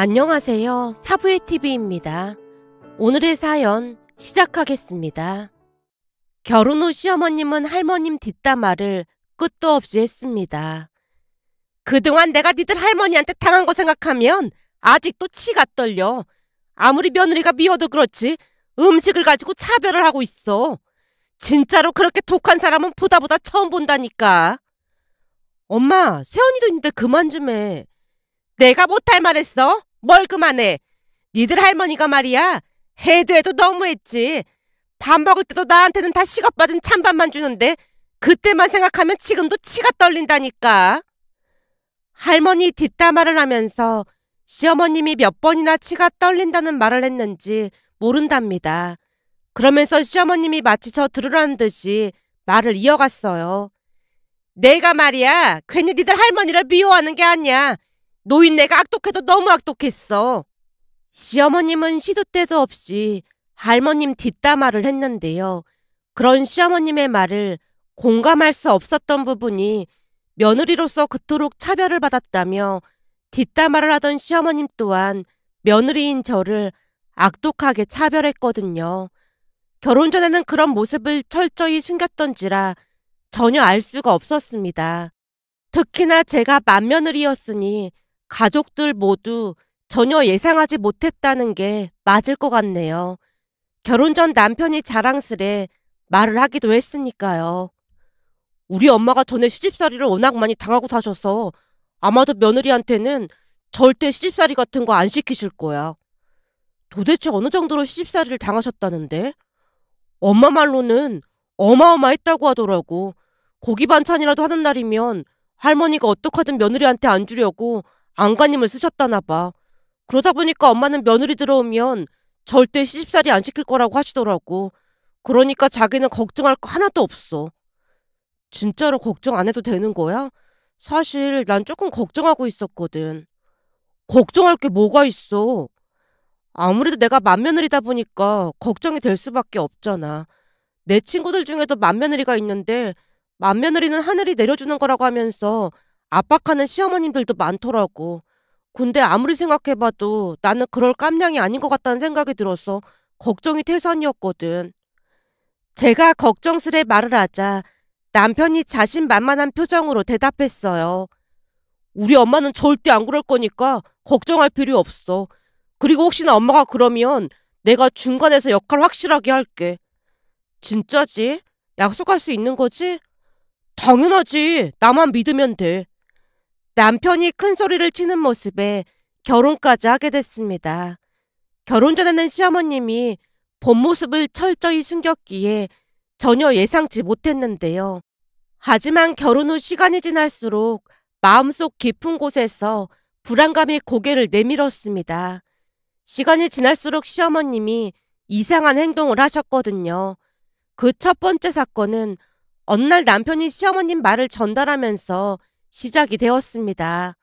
안녕하세요. 사부의 TV입니다. 오늘의 사연 시작하겠습니다. 결혼 후 시어머님은 할머님 뒷담화를 끝도 없이 했습니다. 그동안 내가 니들 할머니한테 당한 거 생각하면 아직도 치가 떨려. 아무리 며느리가 미워도 그렇지 음식을 가지고 차별을 하고 있어. 진짜로 그렇게 독한 사람은 보다 처음 본다니까. 엄마, 세연이도 있는데 그만 좀 해. 내가 못할 말했어? 뭘 그만해. 니들 할머니가 말이야. 해도 너무했지. 밥 먹을 때도 나한테는 다 식어 빠진 찬밥만 주는데 그때만 생각하면 지금도 치가 떨린다니까. 할머니 뒷담화를 하면서 시어머님이 몇 번이나 치가 떨린다는 말을 했는지 모른답니다. 그러면서 시어머님이 마치 저 들으라는 듯이 말을 이어갔어요. 내가 말이야 괜히 니들 할머니를 미워하는 게 아니야. 노인네가 악독해도 너무 악독했어. 시어머님은 시도 때도 없이 할머님 뒷담화를 했는데요. 그런 시어머님의 말을 공감할 수 없었던 부분이 며느리로서 그토록 차별을 받았다며 뒷담화를 하던 시어머님 또한 며느리인 저를 악독하게 차별했거든요. 결혼 전에는 그런 모습을 철저히 숨겼던지라 전혀 알 수가 없었습니다. 특히나 제가 맏며느리였으니 가족들 모두 전혀 예상하지 못했다는 게 맞을 것 같네요. 결혼 전 남편이 자랑스레 말을 하기도 했으니까요. 우리 엄마가 전에 시집살이를 워낙 많이 당하고 사셔서 아마도 며느리한테는 절대 시집살이 같은 거 안 시키실 거야. 도대체 어느 정도로 시집살이를 당하셨다는데? 엄마 말로는 어마어마했다고 하더라고. 고기 반찬이라도 하는 날이면 할머니가 어떡하든 며느리한테 안 주려고 안간힘을 쓰셨다나 봐. 그러다 보니까 엄마는 며느리 들어오면 절대 시집살이 안 시킬 거라고 하시더라고. 그러니까 자기는 걱정할 거 하나도 없어. 진짜로 걱정 안 해도 되는 거야? 사실 난 조금 걱정하고 있었거든. 걱정할 게 뭐가 있어? 아무래도 내가 맏며느리다 보니까 걱정이 될 수밖에 없잖아. 내 친구들 중에도 맏며느리가 있는데 맏며느리는 하늘이 내려주는 거라고 하면서 압박하는 시어머님들도 많더라고. 근데 아무리 생각해봐도 나는 그럴 깜냥이 아닌 것 같다는 생각이 들어서 걱정이 태산이었거든. 제가 걱정스레 말을 하자 남편이 자신만만한 표정으로 대답했어요. 우리 엄마는 절대 안 그럴 거니까 걱정할 필요 없어. 그리고 혹시나 엄마가 그러면 내가 중간에서 역할 확실하게 할게. 진짜지? 약속할 수 있는 거지? 당연하지. 나만 믿으면 돼. 남편이 큰 소리를 치는 모습에 결혼까지 하게 됐습니다. 결혼 전에는 시어머님이 본 모습을 철저히 숨겼기에 전혀 예상치 못했는데요. 하지만 결혼 후 시간이 지날수록 마음속 깊은 곳에서 불안감이 고개를 내밀었습니다. 시간이 지날수록 시어머님이 이상한 행동을 하셨거든요. 그 첫 번째 사건은 어느 날 남편이 시어머님 말을 전달하면서 시작이 되었습니다.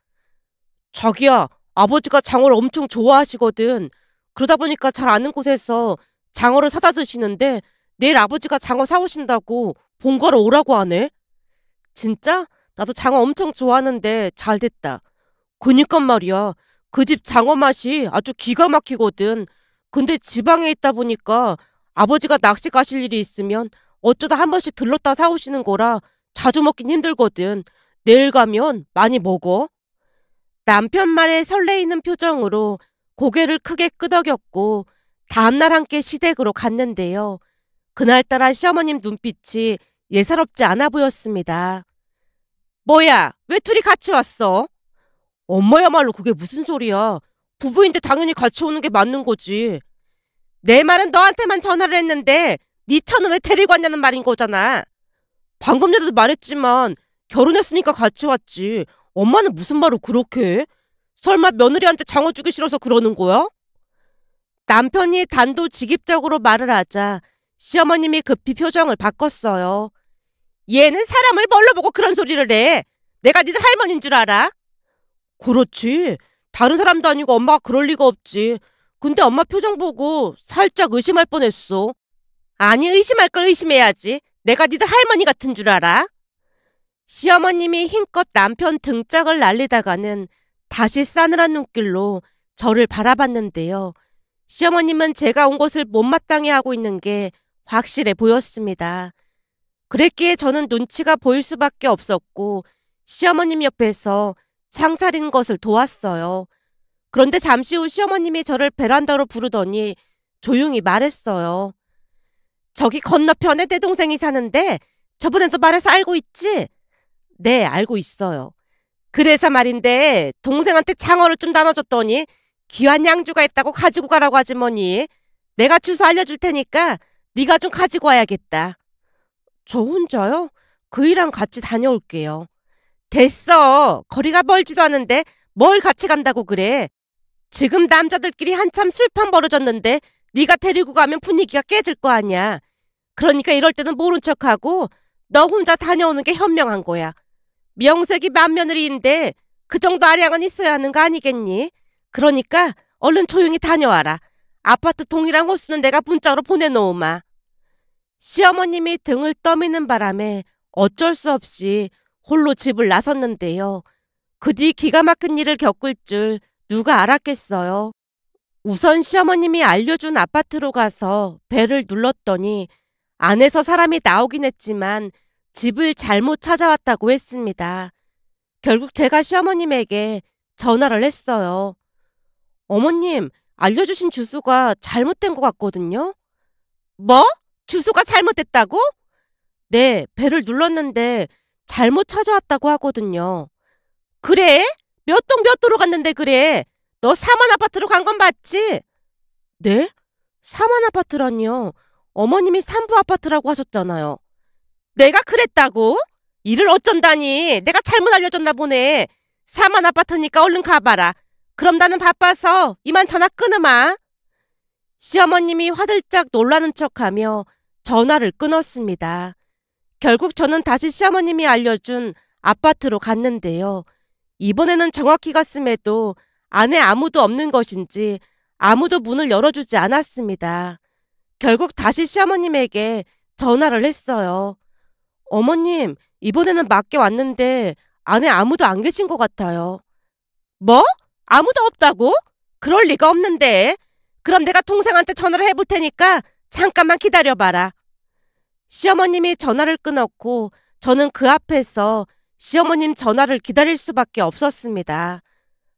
자기야, 아버지가 장어를 엄청 좋아하시거든. 그러다 보니까 잘 아는 곳에서 장어를 사다 드시는데 내일 아버지가 장어 사오신다고 본가로 오라고 하네. 진짜? 나도 장어 엄청 좋아하는데 잘 됐다. 그니까 말이야. 그 집 장어 맛이 아주 기가 막히거든. 근데 지방에 있다 보니까 아버지가 낚시 가실 일이 있으면 어쩌다 한 번씩 들렀다 사오시는 거라 자주 먹긴 힘들거든. 내일 가면 많이 먹어. 남편 말에 설레이는 표정으로 고개를 크게 끄덕였고 다음날 함께 시댁으로 갔는데요. 그날따라 시어머님 눈빛이 예사롭지 않아 보였습니다. 뭐야, 왜 둘이 같이 왔어? 엄마야말로 그게 무슨 소리야. 부부인데 당연히 같이 오는 게 맞는 거지. 내 말은 너한테만 전화를 했는데 네 처는 왜 데리고 왔냐는 말인 거잖아. 방금 전에도 말했지만 결혼했으니까 같이 왔지. 엄마는 무슨 말을 그렇게 해? 설마 며느리한테 장어 주기 싫어서 그러는 거야? 남편이 단도직입적으로 말을 하자 시어머님이 급히 표정을 바꿨어요. 얘는 사람을 뭘로 보고 그런 소리를 해? 내가 니들 할머니인 줄 알아? 그렇지. 다른 사람도 아니고 엄마가 그럴 리가 없지. 근데 엄마 표정 보고 살짝 의심할 뻔했어. 아니, 의심할 걸 의심해야지. 내가 니들 할머니 같은 줄 알아? 시어머님이 힘껏 남편 등짝을 날리다가는 다시 싸늘한 눈길로 저를 바라봤는데요. 시어머님은 제가 온 것을 못마땅해 하고 있는 게 확실해 보였습니다. 그랬기에 저는 눈치가 보일 수밖에 없었고 시어머님 옆에서 창살인 것을 도왔어요. 그런데 잠시 후 시어머님이 저를 베란다로 부르더니 조용히 말했어요. 저기 건너편에 내 동생이 사는데 저번에도 말해서 알고 있지? 네, 알고 있어요. 그래서 말인데 동생한테 장어를 좀 나눠줬더니 귀한 양주가 있다고 가지고 가라고 하지 뭐니. 내가 주소 알려줄 테니까 네가 좀 가지고 와야겠다. 저 혼자요? 그이랑 같이 다녀올게요. 됐어. 거리가 멀지도 않은데 뭘 같이 간다고 그래. 지금 남자들끼리 한참 술판 벌어졌는데 네가 데리고 가면 분위기가 깨질 거 아니야. 그러니까 이럴 때는 모른 척하고 너 혼자 다녀오는 게 현명한 거야. 명색이 맏며느리인데 그 정도 아량은 있어야 하는 거 아니겠니? 그러니까 얼른 조용히 다녀와라. 아파트 동이랑 호수는 내가 문자로 보내놓으마. 시어머님이 등을 떠미는 바람에 어쩔 수 없이 홀로 집을 나섰는데요. 그 뒤 기가 막힌 일을 겪을 줄 누가 알았겠어요. 우선 시어머님이 알려준 아파트로 가서 벨을 눌렀더니 안에서 사람이 나오긴 했지만 집을 잘못 찾아왔다고 했습니다. 결국 제가 시어머님에게 전화를 했어요. 어머님, 알려주신 주소가 잘못된 것 같거든요. 뭐? 주소가 잘못됐다고? 네, 벨을 눌렀는데 잘못 찾아왔다고 하거든요. 그래? 몇 동 몇 도로 갔는데 그래? 너 사만 아파트로 간 건 맞지? 네? 사만 아파트라니요. 어머님이 삼부 아파트라고 하셨잖아요. 내가 그랬다고? 일을 어쩐다니. 내가 잘못 알려줬나 보네. 사만 아파트니까 얼른 가봐라. 그럼 나는 바빠서 이만 전화 끊으마. 시어머님이 화들짝 놀라는 척하며 전화를 끊었습니다. 결국 저는 다시 시어머님이 알려준 아파트로 갔는데요. 이번에는 정확히 갔음에도 안에 아무도 없는 것인지 아무도 문을 열어주지 않았습니다. 결국 다시 시어머님에게 전화를 했어요. 어머님, 이번에는 맞게 왔는데 안에 아무도 안 계신 것 같아요. 뭐? 아무도 없다고? 그럴 리가 없는데. 그럼 내가 동생한테 전화를 해볼 테니까 잠깐만 기다려봐라. 시어머님이 전화를 끊었고 저는 그 앞에서 시어머님 전화를 기다릴 수밖에 없었습니다.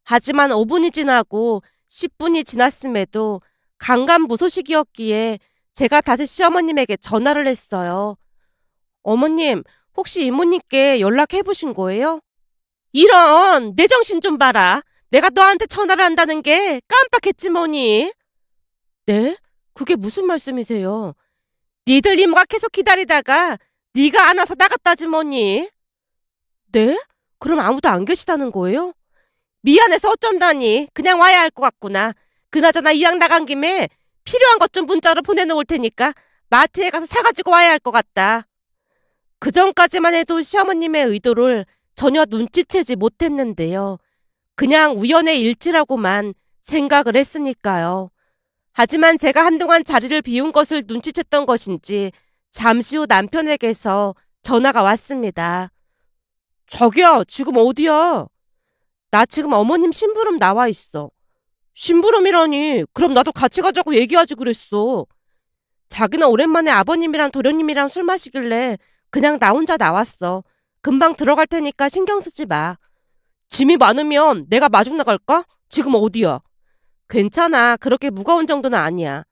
하지만 5분이 지나고 10분이 지났음에도 강간무소식이었기에 제가 다시 시어머님에게 전화를 했어요. 어머님, 혹시 이모님께 연락해보신 거예요? 이런, 내 정신 좀 봐라. 내가 너한테 전화를 한다는 게 깜빡했지 뭐니. 네? 그게 무슨 말씀이세요? 니들 이모가 계속 기다리다가 네가 안 와서 나갔다지 뭐니. 네? 그럼 아무도 안 계시다는 거예요? 미안해서 어쩐다니. 그냥 와야 할 것 같구나. 그나저나 이왕 나간 김에 필요한 것 좀 문자로 보내놓을 테니까 마트에 가서 사가지고 와야 할 것 같다. 그 전까지만 해도 시어머님의 의도를 전혀 눈치채지 못했는데요. 그냥 우연의 일치라고만 생각을 했으니까요. 하지만 제가 한동안 자리를 비운 것을 눈치챘던 것인지 잠시 후 남편에게서 전화가 왔습니다. 자기야, 지금 어디야? 나 지금 어머님 심부름 나와 있어. 심부름이라니, 그럼 나도 같이 가자고 얘기하지 그랬어. 자기는 오랜만에 아버님이랑 도련님이랑 술 마시길래 그냥 나 혼자 나왔어. 금방 들어갈 테니까 신경 쓰지 마. 짐이 많으면 내가 마중 나갈까? 지금 어디야? 괜찮아. 그렇게 무거운 정도는 아니야.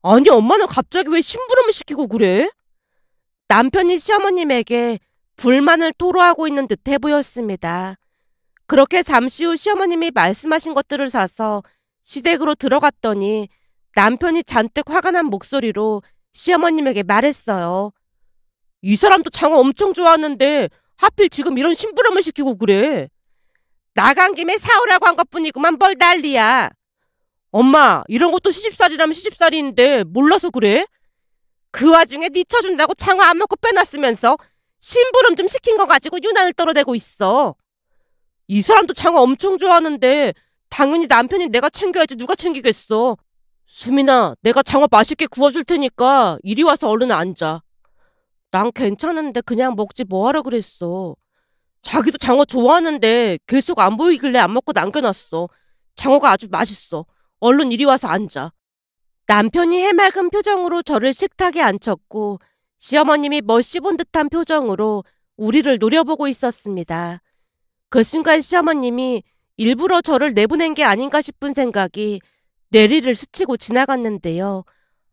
아니, 엄마는 갑자기 왜 심부름을 시키고 그래? 남편이 시어머님에게 불만을 토로하고 있는 듯해 보였습니다. 그렇게 잠시 후 시어머님이 말씀하신 것들을 사서 시댁으로 들어갔더니 남편이 잔뜩 화가 난 목소리로 시어머님에게 말했어요. 이 사람도 장어 엄청 좋아하는데 하필 지금 이런 심부름을 시키고 그래. 나간 김에 사오라고 한 것뿐이구만 뭘 난리야. 엄마, 이런 것도 시집살이라면 시집살이인데 몰라서 그래? 그 와중에 니 쳐준다고 장어 안 먹고 빼놨으면서 심부름 좀 시킨 거 가지고 유난을 떨어대고 있어. 이 사람도 장어 엄청 좋아하는데 당연히 남편이 내가 챙겨야지 누가 챙기겠어. 수민아, 내가 장어 맛있게 구워줄 테니까 이리 와서 얼른 앉아. 난 괜찮은데 그냥 먹지 뭐하라 그랬어. 자기도 장어 좋아하는데 계속 안 보이길래 안 먹고 남겨놨어. 장어가 아주 맛있어. 얼른 이리 와서 앉아. 남편이 해맑은 표정으로 저를 식탁에 앉혔고 시어머님이 뭐 씹은 듯한 표정으로 우리를 노려보고 있었습니다. 그 순간 시어머님이 일부러 저를 내보낸 게 아닌가 싶은 생각이 뇌리를 스치고 지나갔는데요.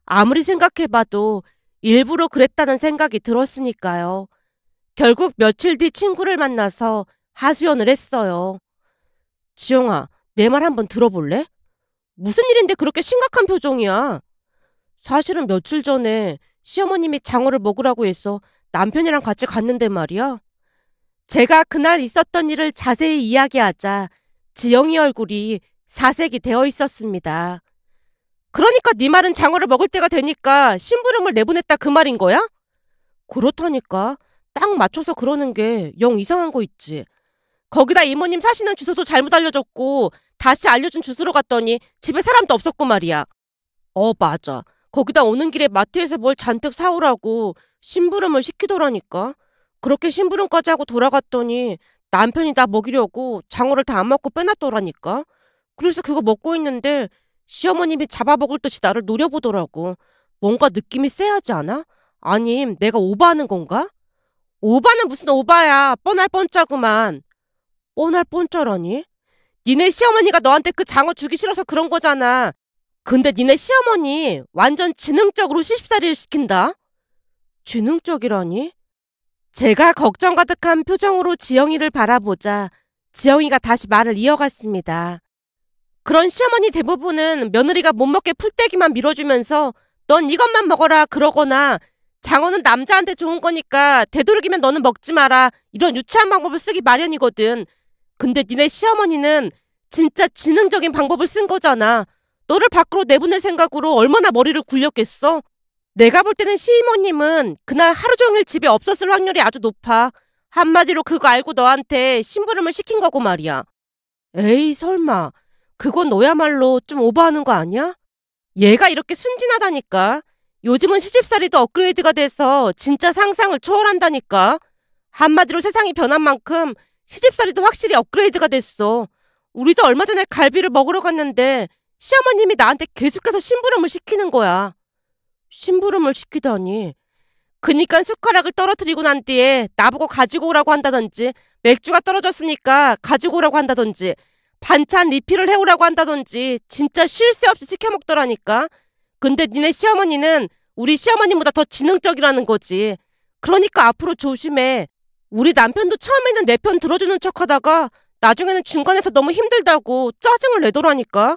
아무리 생각해봐도 일부러 그랬다는 생각이 들었으니까요. 결국 며칠 뒤 친구를 만나서 하소연을 했어요. 지영아, 내 말 한번 들어볼래? 무슨 일인데 그렇게 심각한 표정이야? 사실은 며칠 전에 시어머님이 장어를 먹으라고 해서 남편이랑 같이 갔는데 말이야. 제가 그날 있었던 일을 자세히 이야기하자 지영이 얼굴이 사색이 되어 있었습니다. 그러니까 네 말은 장어를 먹을 때가 되니까 심부름을 내보냈다 그 말인 거야? 그렇다니까. 딱 맞춰서 그러는 게 영 이상한 거 있지. 거기다 이모님 사시는 주소도 잘못 알려줬고 다시 알려준 주소로 갔더니 집에 사람도 없었고 말이야. 맞아. 거기다 오는 길에 마트에서 뭘 잔뜩 사오라고 심부름을 시키더라니까. 그렇게 심부름까지 하고 돌아갔더니 남편이 나 먹이려고 장어를 다 안 먹고 빼놨더라니까. 그래서 그거 먹고 있는데 시어머님이 잡아먹을 듯이 나를 노려보더라고. 뭔가 느낌이 쎄하지 않아? 아님 내가 오바하는 건가? 오바는 무슨 오바야. 뻔할 뻔짜구만. 뻔할 뻔짜라니? 니네 시어머니가 너한테 그 장어 주기 싫어서 그런 거잖아. 근데 니네 시어머니 완전 지능적으로 시집살이를 시킨다? 지능적이라니? 제가 걱정 가득한 표정으로 지영이를 바라보자 지영이가 다시 말을 이어갔습니다. 그런 시어머니 대부분은 며느리가 못 먹게 풀떼기만 밀어주면서 넌 이것만 먹어라 그러거나 장어는 남자한테 좋은 거니까 되도록이면 너는 먹지 마라 이런 유치한 방법을 쓰기 마련이거든. 근데 니네 시어머니는 진짜 지능적인 방법을 쓴 거잖아. 너를 밖으로 내보낼 생각으로 얼마나 머리를 굴렸겠어? 내가 볼 때는 시이모님은 그날 하루 종일 집에 없었을 확률이 아주 높아. 한마디로 그거 알고 너한테 심부름을 시킨 거고 말이야. 에이 설마. 그건 너야말로 좀 오버하는 거 아니야? 얘가 이렇게 순진하다니까. 요즘은 시집살이도 업그레이드가 돼서 진짜 상상을 초월한다니까. 한마디로 세상이 변한 만큼 시집살이도 확실히 업그레이드가 됐어. 우리도 얼마 전에 갈비를 먹으러 갔는데 시어머님이 나한테 계속해서 심부름을 시키는 거야. 심부름을 시키다니. 그니까 숟가락을 떨어뜨리고 난 뒤에 나보고 가지고 오라고 한다든지 맥주가 떨어졌으니까 가지고 오라고 한다든지 반찬 리필을 해오라고 한다든지 진짜 쉴 새 없이 시켜 먹더라니까. 근데 니네 시어머니는 우리 시어머니보다 더 지능적이라는 거지. 그러니까 앞으로 조심해. 우리 남편도 처음에는 내 편 들어주는 척하다가 나중에는 중간에서 너무 힘들다고 짜증을 내더라니까.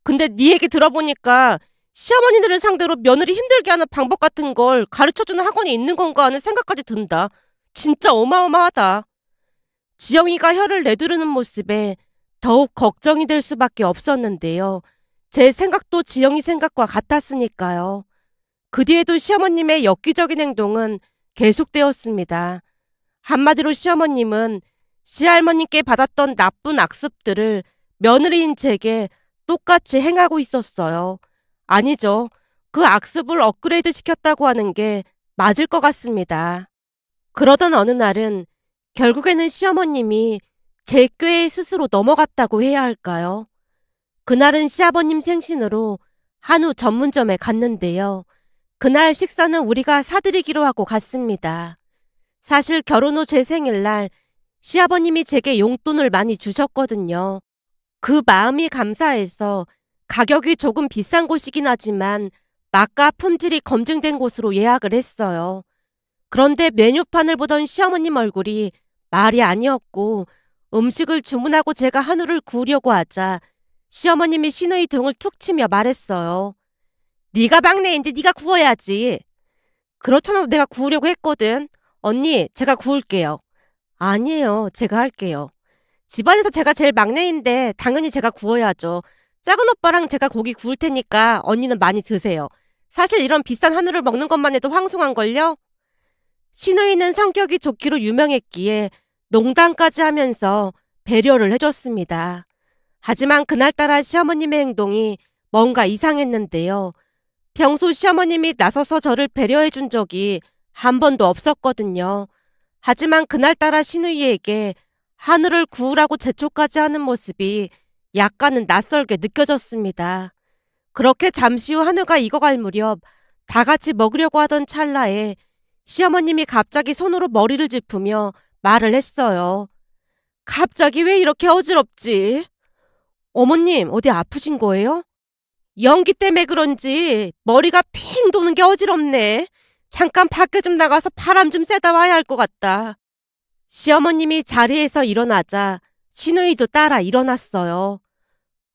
근데 네 얘기 들어보니까 시어머니들을 상대로 며느리 힘들게 하는 방법 같은 걸 가르쳐주는 학원이 있는 건가 하는 생각까지 든다. 진짜 어마어마하다. 지영이가 혀를 내두르는 모습에 더욱 걱정이 될 수밖에 없었는데요. 제 생각도 지영이 생각과 같았으니까요. 그 뒤에도 시어머님의 엽기적인 행동은 계속되었습니다. 한마디로 시어머님은 시할머님께 받았던 나쁜 악습들을 며느리인 제게 똑같이 행하고 있었어요. 아니죠. 그 악습을 업그레이드 시켰다고 하는 게 맞을 것 같습니다. 그러던 어느 날은 결국에는 시어머님이 제 꾀에 스스로 넘어갔다고 해야 할까요? 그날은 시아버님 생신으로 한우 전문점에 갔는데요. 그날 식사는 우리가 사드리기로 하고 갔습니다. 사실 결혼 후 제 생일날 시아버님이 제게 용돈을 많이 주셨거든요. 그 마음이 감사해서 가격이 조금 비싼 곳이긴 하지만 맛과 품질이 검증된 곳으로 예약을 했어요. 그런데 메뉴판을 보던 시어머님 얼굴이 말이 아니었고 음식을 주문하고 제가 한우를 구우려고 하자 시어머님이 시누이 등을 툭 치며 말했어요. 네가 막내인데 네가 구워야지. 그렇잖아도 내가 구우려고 했거든. 언니, 제가 구울게요. 아니에요. 제가 할게요. 집안에서 제가 제일 막내인데 당연히 제가 구워야죠. 작은 오빠랑 제가 고기 구울 테니까 언니는 많이 드세요. 사실 이런 비싼 한우를 먹는 것만 해도 황송한걸요? 시누이는 성격이 좋기로 유명했기에 농담까지 하면서 배려를 해줬습니다. 하지만 그날따라 시어머님의 행동이 뭔가 이상했는데요. 평소 시어머님이 나서서 저를 배려해준 적이 한 번도 없었거든요. 하지만 그날따라 시누이에게 한우를 구우라고 재촉까지 하는 모습이 약간은 낯설게 느껴졌습니다. 그렇게 잠시 후 한우가 익어갈 무렵 다 같이 먹으려고 하던 찰나에 시어머님이 갑자기 손으로 머리를 짚으며 말을 했어요. 갑자기 왜 이렇게 어지럽지? 어머님, 어디 아프신 거예요? 연기 때문에 그런지 머리가 핑 도는 게 어지럽네. 잠깐 밖에 좀 나가서 바람 좀 쐬다 와야 할 것 같다. 시어머님이 자리에서 일어나자 시누이도 따라 일어났어요.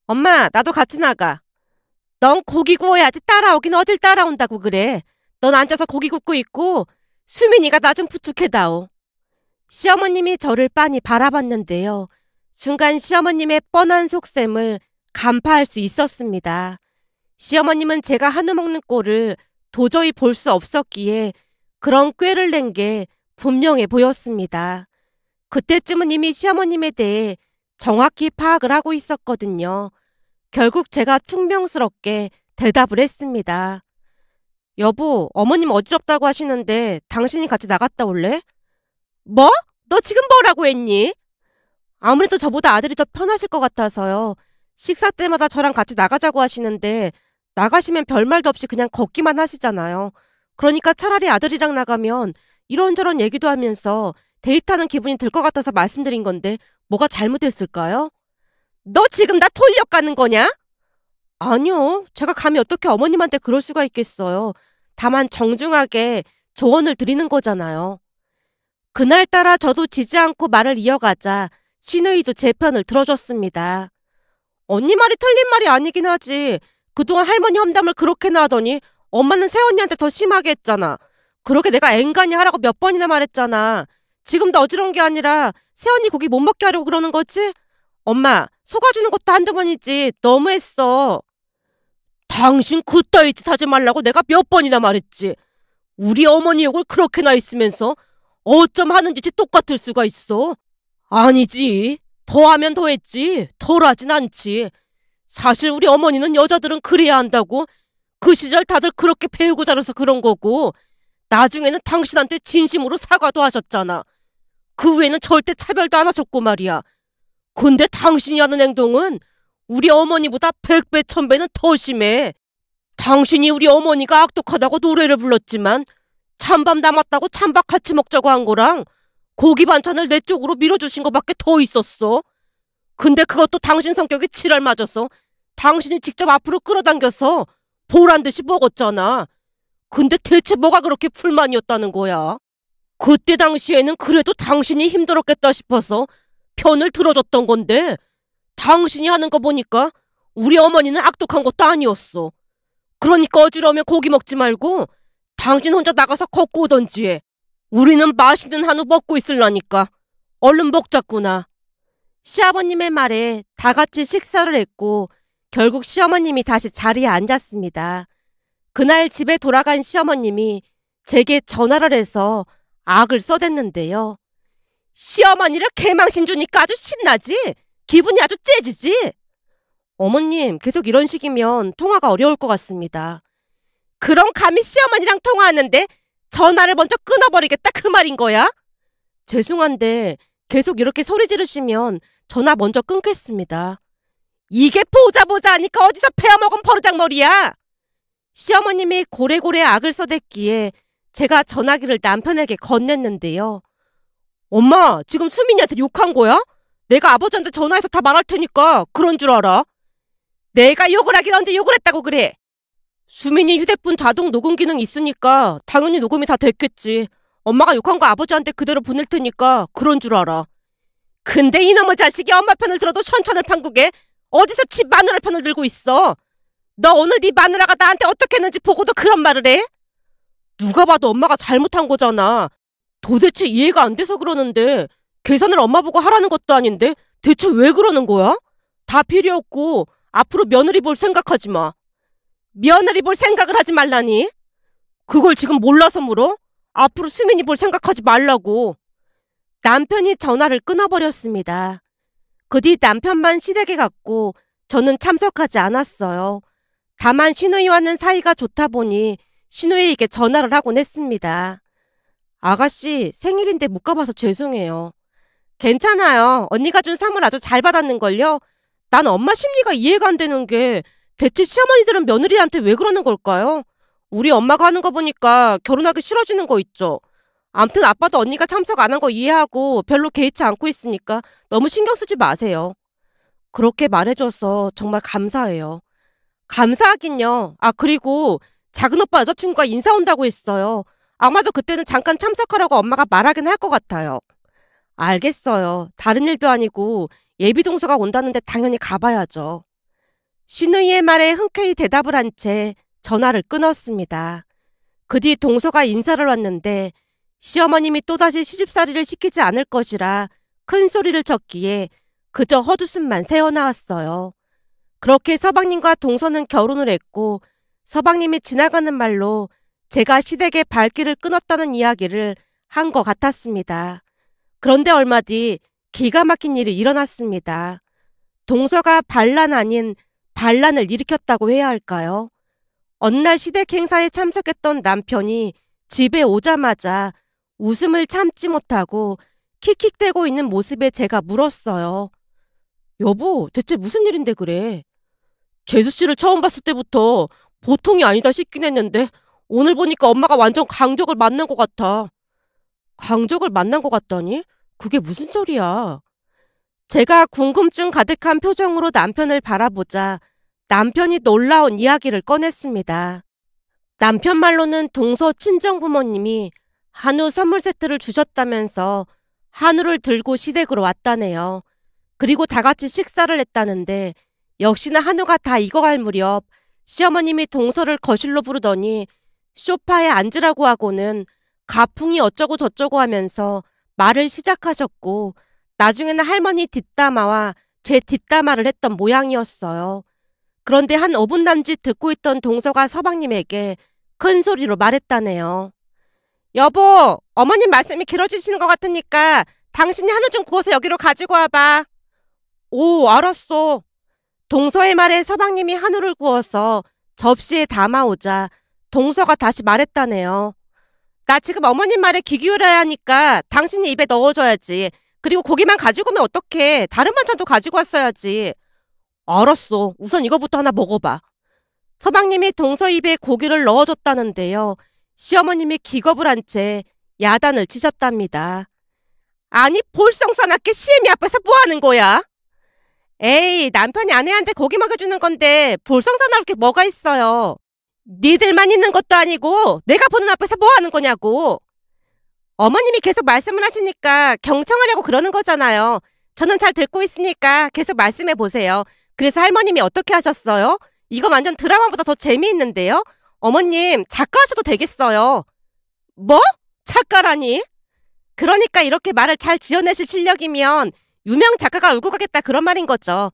엄마, 나도 같이 나가. 넌 고기 구워야지 따라오긴 어딜 따라온다고 그래. 넌 앉아서 고기 굽고 있고 수민이가 나 좀 부축해다오. 시어머님이 저를 빤히 바라봤는데요. 순간 시어머님의 뻔한 속셈을 간파할 수 있었습니다. 시어머님은 제가 한우 먹는 꼴을 도저히 볼 수 없었기에 그런 꾀를 낸 게 분명해 보였습니다. 그때쯤은 이미 시어머님에 대해 정확히 파악을 하고 있었거든요. 결국 제가 퉁명스럽게 대답을 했습니다. 여보, 어머님 어지럽다고 하시는데 당신이 같이 나갔다 올래? 뭐? 너 지금 뭐라고 했니? 아무래도 저보다 아들이 더 편하실 것 같아서요. 식사 때마다 저랑 같이 나가자고 하시는데 나가시면 별말도 없이 그냥 걷기만 하시잖아요. 그러니까 차라리 아들이랑 나가면 이런저런 얘기도 하면서 데이트하는 기분이 들 것 같아서 말씀드린 건데 뭐가 잘못됐을까요? 너 지금 나 돌려가는 거냐? 아니요. 제가 감히 어떻게 어머님한테 그럴 수가 있겠어요. 다만 정중하게 조언을 드리는 거잖아요. 그날따라 저도 지지 않고 말을 이어가자 시누이도 제 편을 들어줬습니다. 언니 말이 틀린 말이 아니긴 하지. 그동안 할머니 험담을 그렇게나 하더니 엄마는 새언니한테 더 심하게 했잖아. 그렇게 내가 앵간히 하라고 몇 번이나 말했잖아. 지금도 어지러운 게 아니라 새언니 고기 못 먹게 하려고 그러는 거지? 엄마, 속아주는 것도 한두 번이지. 너무했어. 당신 그따위 짓 하지 말라고 내가 몇 번이나 말했지. 우리 어머니 욕을 그렇게나 했으면서 어쩜 하는 짓이 똑같을 수가 있어? 아니지. 더하면 더했지. 덜하진 않지. 사실 우리 어머니는 여자들은 그래야 한다고 그 시절 다들 그렇게 배우고 자라서 그런 거고 나중에는 당신한테 진심으로 사과도 하셨잖아. 그 외에는 절대 차별도 안 하셨고 말이야. 근데 당신이 하는 행동은 우리 어머니보다 100배, 1000배는 더 심해. 당신이 우리 어머니가 악독하다고 노래를 불렀지만 찬밥 남았다고 찬밥 같이 먹자고 한 거랑 고기 반찬을 내 쪽으로 밀어주신 거밖에 더 있었어. 근데 그것도 당신 성격이 지랄 맞아서 당신이 직접 앞으로 끌어당겨서 보란듯이 먹었잖아. 근데 대체 뭐가 그렇게 불만이었다는 거야? 그때 당시에는 그래도 당신이 힘들었겠다 싶어서 편을 들어줬던 건데 당신이 하는 거 보니까 우리 어머니는 악독한 것도 아니었어. 그러니까 어지러우면 고기 먹지 말고 당신 혼자 나가서 걷고 오던지 해. 우리는 맛있는 한우 먹고 있을라니까. 얼른 먹자꾸나. 시아버님의 말에 다 같이 식사를 했고 결국 시어머님이 다시 자리에 앉았습니다. 그날 집에 돌아간 시어머님이 제게 전화를 해서 악을 써댔는데요. 시어머니를 개망신 주니까 아주 신나지? 기분이 아주 째지지? 어머님, 계속 이런 식이면 통화가 어려울 것 같습니다. 그럼 감히 시어머니랑 통화하는데 전화를 먼저 끊어버리겠다 그 말인 거야? 죄송한데 계속 이렇게 소리 지르시면 전화 먼저 끊겠습니다. 이게 보자 하니까 어디서 베어먹은 버르장머리야? 시어머님이 고래고래 악을 써댔기에 제가 전화기를 남편에게 건넸는데요. 엄마, 지금 수민이한테 욕한 거야? 내가 아버지한테 전화해서 다 말할 테니까 그런 줄 알아? 내가 욕을 하긴 언제 욕을 했다고 그래? 수민이 휴대폰 자동 녹음 기능 있으니까 당연히 녹음이 다 됐겠지. 엄마가 욕한 거 아버지한테 그대로 보낼 테니까 그런 줄 알아. 근데 이놈의 자식이 엄마 편을 들어도 천천을 판국에 어디서 집 마누라 편을 들고 있어? 너 오늘 네 마누라가 나한테 어떻게 했는지 보고도 그런 말을 해? 누가 봐도 엄마가 잘못한 거잖아. 도대체 이해가 안 돼서 그러는데 계산을 엄마 보고 하라는 것도 아닌데 대체 왜 그러는 거야? 다 필요 없고 앞으로 며느리 볼 생각하지 마. 며느리 볼 생각을 하지 말라니? 그걸 지금 몰라서 물어? 앞으로 수민이 볼 생각하지 말라고. 남편이 전화를 끊어버렸습니다. 그 뒤 남편만 시댁에 갔고 저는 참석하지 않았어요. 다만 시누이와는 사이가 좋다 보니 시누이에게 전화를 하곤 했습니다. 아가씨, 생일인데 못 가봐서 죄송해요. 괜찮아요. 언니가 준 선물 아주 잘 받았는걸요? 난 엄마 심리가 이해가 안 되는 게 대체 시어머니들은 며느리한테 왜 그러는 걸까요? 우리 엄마가 하는 거 보니까 결혼하기 싫어지는 거 있죠. 암튼 아빠도 언니가 참석 안 한 거 이해하고 별로 개의치 않고 있으니까 너무 신경 쓰지 마세요. 그렇게 말해줘서 정말 감사해요. 감사하긴요. 아, 그리고 작은 오빠 여자친구가 인사 온다고 했어요. 아마도 그때는 잠깐 참석하라고 엄마가 말하긴 할 것 같아요. 알겠어요. 다른 일도 아니고 예비 동서가 온다는데 당연히 가봐야죠. 신우이의 말에 흔쾌히 대답을 한 채 전화를 끊었습니다. 그 뒤 동서가 인사를 왔는데 시어머님이 또다시 시집살이를 시키지 않을 것이라 큰 소리를 쳤기에 그저 헛웃음만 새어나왔어요. 그렇게 서방님과 동서는 결혼을 했고 서방님이 지나가는 말로 제가 시댁의 발길을 끊었다는 이야기를 한 것 같았습니다. 그런데 얼마 뒤 기가 막힌 일이 일어났습니다. 동서가 반란 아닌 반란을 일으켰다고 해야 할까요? 어느 날 시댁 행사에 참석했던 남편이 집에 오자마자 웃음을 참지 못하고 킥킥대고 있는 모습에 제가 물었어요. 여보, 대체 무슨 일인데 그래? 재수 씨를 처음 봤을 때부터 보통이 아니다 싶긴 했는데 오늘 보니까 엄마가 완전 강적을 만난 것 같아. 강적을 만난 것 같다니? 그게 무슨 소리야? 제가 궁금증 가득한 표정으로 남편을 바라보자 남편이 놀라운 이야기를 꺼냈습니다. 남편 말로는 동서 친정부모님이 한우 선물 세트를 주셨다면서 한우를 들고 시댁으로 왔다네요. 그리고 다 같이 식사를 했다는데 역시나 한우가 다 익어갈 무렵 시어머님이 동서를 거실로 부르더니 소파에 앉으라고 하고는 가풍이 어쩌고 저쩌고 하면서 말을 시작하셨고 나중에는 할머니 뒷담화와 제 뒷담화를 했던 모양이었어요. 그런데 한 5분 남짓 듣고 있던 동서가 서방님에게 큰 소리로 말했다네요. 여보, 어머님 말씀이 길어지시는 것 같으니까 당신이 한우 좀 구워서 여기로 가지고 와봐. 오, 알았어. 동서의 말에 서방님이 한우를 구워서 접시에 담아오자 동서가 다시 말했다네요. 나 지금 어머님 말에 귀 기울여야 하니까 당신이 입에 넣어줘야지. 그리고 고기만 가지고 오면 어떡해. 다른 반찬도 가지고 왔어야지. 알았어. 우선 이거부터 하나 먹어봐. 서방님이 동서 입에 고기를 넣어줬다는데요. 시어머님이 기겁을 한 채 야단을 치셨답니다. 아니, 볼썽사납게 시애미 앞에서 뭐 하는 거야? 에이, 남편이 아내한테 고기 먹여주는 건데 볼썽사나울 게 뭐가 있어요. 니들만 있는 것도 아니고 내가 보는 앞에서 뭐 하는 거냐고. 어머님이 계속 말씀을 하시니까 경청하려고 그러는 거잖아요. 저는 잘 듣고 있으니까 계속 말씀해 보세요. 그래서 할머님이 어떻게 하셨어요? 이거 완전 드라마보다 더 재미있는데요? 어머님, 작가 하셔도 되겠어요. 뭐? 작가라니? 그러니까 이렇게 말을 잘 지어내실 실력이면 유명 작가가 울고 가겠다 그런 말인 거죠.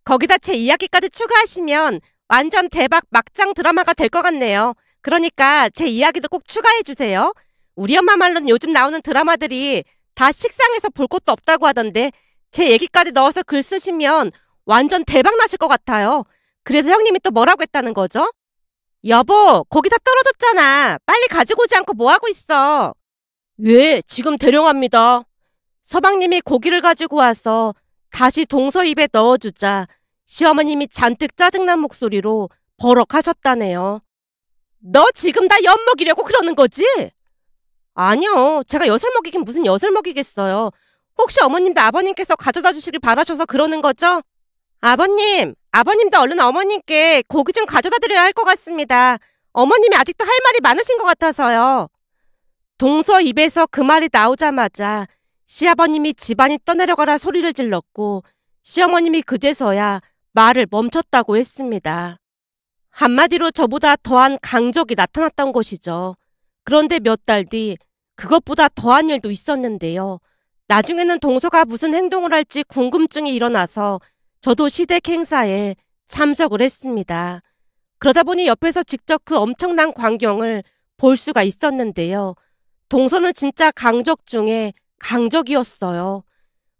거기다 제 이야기까지 추가하시면 완전 대박 막장 드라마가 될 것 같네요. 그러니까 제 이야기도 꼭 추가해 주세요. 우리 엄마 말로는 요즘 나오는 드라마들이 다 식상해서 볼 것도 없다고 하던데 제 얘기까지 넣어서 글 쓰시면 완전 대박 나실 것 같아요. 그래서 형님이 또 뭐라고 했다는 거죠? 여보, 고기 다 떨어졌잖아. 빨리 가지고 오지 않고 뭐 하고 있어? 예, 지금 대령합니다. 서방님이 고기를 가지고 와서 다시 동서 입에 넣어주자 시어머님이 잔뜩 짜증난 목소리로 버럭하셨다네요. 너 지금 나 엿 먹이려고 그러는 거지? 아니요. 제가 엿을 먹이긴 무슨 엿을 먹이겠어요. 혹시 어머님도 아버님께서 가져다 주시길 바라셔서 그러는 거죠? 아버님도 얼른 어머님께 고기 좀 가져다 드려야 할 것 같습니다. 어머님이 아직도 할 말이 많으신 것 같아서요. 동서 입에서 그 말이 나오자마자 시아버님이 집안이 떠내려가라 소리를 질렀고 시어머님이 그제서야 말을 멈췄다고 했습니다. 한마디로 저보다 더한 강적이 나타났던 것이죠. 그런데 몇 달 뒤 그것보다 더한 일도 있었는데요. 나중에는 동서가 무슨 행동을 할지 궁금증이 일어나서 저도 시댁 행사에 참석을 했습니다. 그러다 보니 옆에서 직접 그 엄청난 광경을 볼 수가 있었는데요. 동서는 진짜 강적 중에 강적이었어요.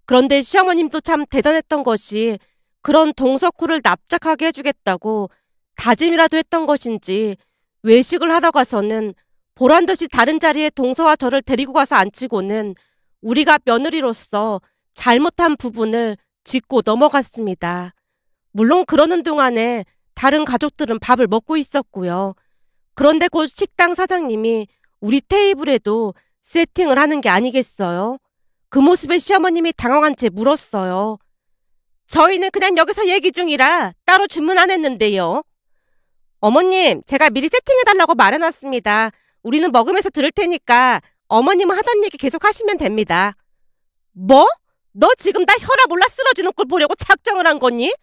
그런데 시어머님도 참 대단했던 것이 그런 동서코를 납작하게 해주겠다고 다짐이라도 했던 것인지 외식을 하러 가서는 보란듯이 다른 자리에 동서와 저를 데리고 가서 앉히고는 우리가 며느리로서 잘못한 부분을 짚고 넘어갔습니다. 물론 그러는 동안에 다른 가족들은 밥을 먹고 있었고요. 그런데 곧 식당 사장님이 우리 테이블에도 세팅을 하는 게 아니겠어요? 그 모습에 시어머님이 당황한 채 물었어요. 저희는 그냥 여기서 얘기 중이라 따로 주문 안 했는데요. 어머님, 제가 미리 세팅해달라고 말해놨습니다. 우리는 먹으면서 들을 테니까 어머님은 하던 얘기 계속 하시면 됩니다. 뭐? 너 지금 나 혈압 올라 쓰러지는 꼴 보려고 작정을 한 거니?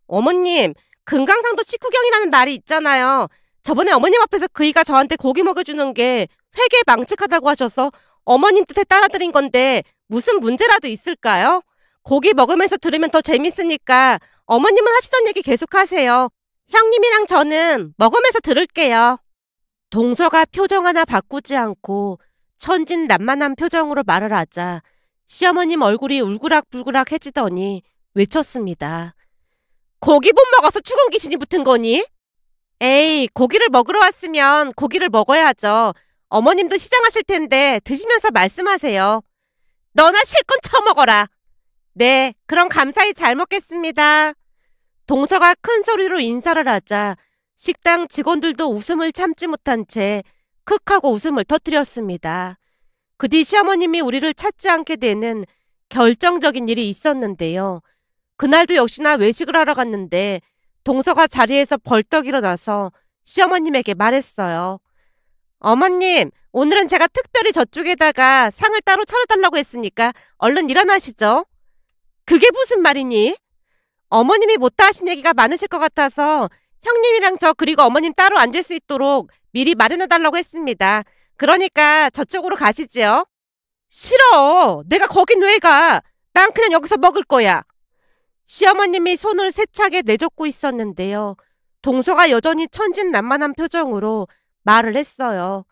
어머님, 금강산도 식후경이라는 말이 있잖아요. 저번에 어머님 앞에서 그이가 저한테 고기 먹여주는 게 회계 망측하다고 하셔서 어머님 뜻에 따라드린 건데 무슨 문제라도 있을까요? 고기 먹으면서 들으면 더 재밌으니까 어머님은 하시던 얘기 계속하세요. 형님이랑 저는 먹으면서 들을게요. 동서가 표정 하나 바꾸지 않고 천진난만한 표정으로 말을 하자 시어머님 얼굴이 울그락불그락해지더니 외쳤습니다. 고기 못 먹어서 죽은 귀신이 붙은 거니? 에이, 고기를 먹으러 왔으면 고기를 먹어야죠. 어머님도 시장하실 텐데 드시면서 말씀하세요. 너나 실컷 처먹어라. 네, 그럼 감사히 잘 먹겠습니다. 동서가 큰 소리로 인사를 하자 식당 직원들도 웃음을 참지 못한 채 크 하고 웃음을 터뜨렸습니다. 그 뒤 시어머님이 우리를 찾지 않게 되는 결정적인 일이 있었는데요. 그날도 역시나 외식을 하러 갔는데 동서가 자리에서 벌떡 일어나서 시어머님에게 말했어요. 어머님, 오늘은 제가 특별히 저쪽에다가 상을 따로 차려달라고 했으니까 얼른 일어나시죠. 그게 무슨 말이니? 어머님이 못다 하신 얘기가 많으실 것 같아서 형님이랑 저 그리고 어머님 따로 앉을 수 있도록 미리 마련해달라고 했습니다. 그러니까 저쪽으로 가시지요. 싫어. 내가 거긴 왜 가? 난 그냥 여기서 먹을 거야. 시어머님이 손을 세차게 내젓고 있었는데요. 동서가 여전히 천진난만한 표정으로 말을 했어요.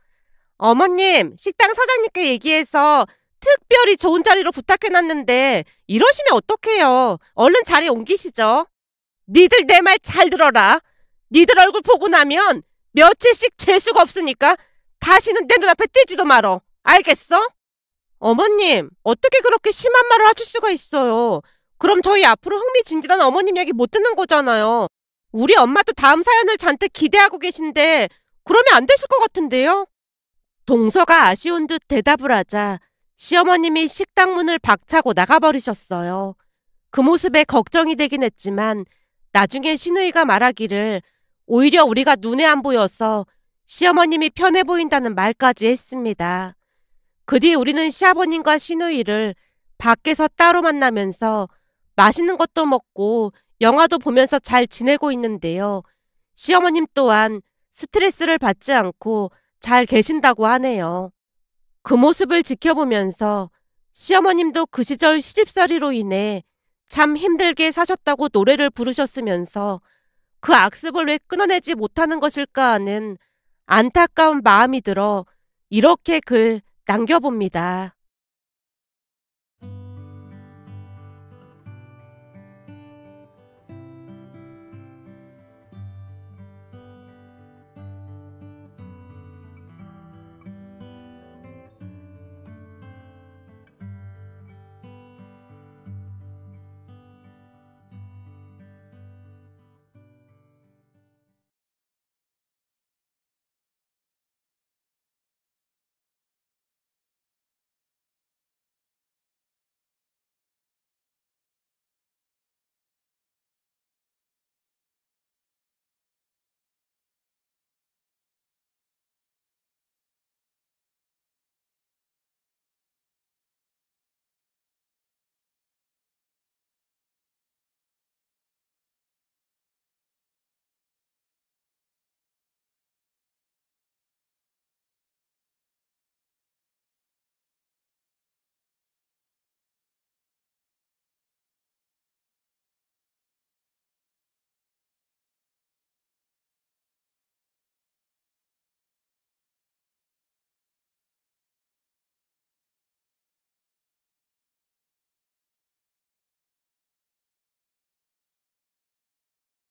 어머님, 식당 사장님께 얘기해서 특별히 좋은 자리로 부탁해놨는데 이러시면 어떡해요. 얼른 자리 옮기시죠. 니들 내 말 잘 들어라. 니들 얼굴 보고 나면 며칠씩 재수가 없으니까 다시는 내 눈앞에 띄지도 말어. 알겠어? 어머님, 어떻게 그렇게 심한 말을 하실 수가 있어요. 그럼 저희 앞으로 흥미진진한 어머님 얘기 못 듣는 거잖아요. 우리 엄마도 다음 사연을 잔뜩 기대하고 계신데 그러면 안 되실 것 같은데요? 동서가 아쉬운 듯 대답을 하자 시어머님이 식당 문을 박차고 나가버리셨어요. 그 모습에 걱정이 되긴 했지만 나중에 시누이가 말하기를 오히려 우리가 눈에 안 보여서 시어머님이 편해 보인다는 말까지 했습니다. 그 뒤 우리는 시아버님과 시누이를 밖에서 따로 만나면서 맛있는 것도 먹고 영화도 보면서 잘 지내고 있는데요. 시어머님 또한 스트레스를 받지 않고 잘 계신다고 하네요. 그 모습을 지켜보면서 시어머님도 그 시절 시집살이로 인해 참 힘들게 사셨다고 노래를 부르셨으면서 그 악습을 왜 끊어내지 못하는 것일까 하는 안타까운 마음이 들어 이렇게 글 남겨봅니다.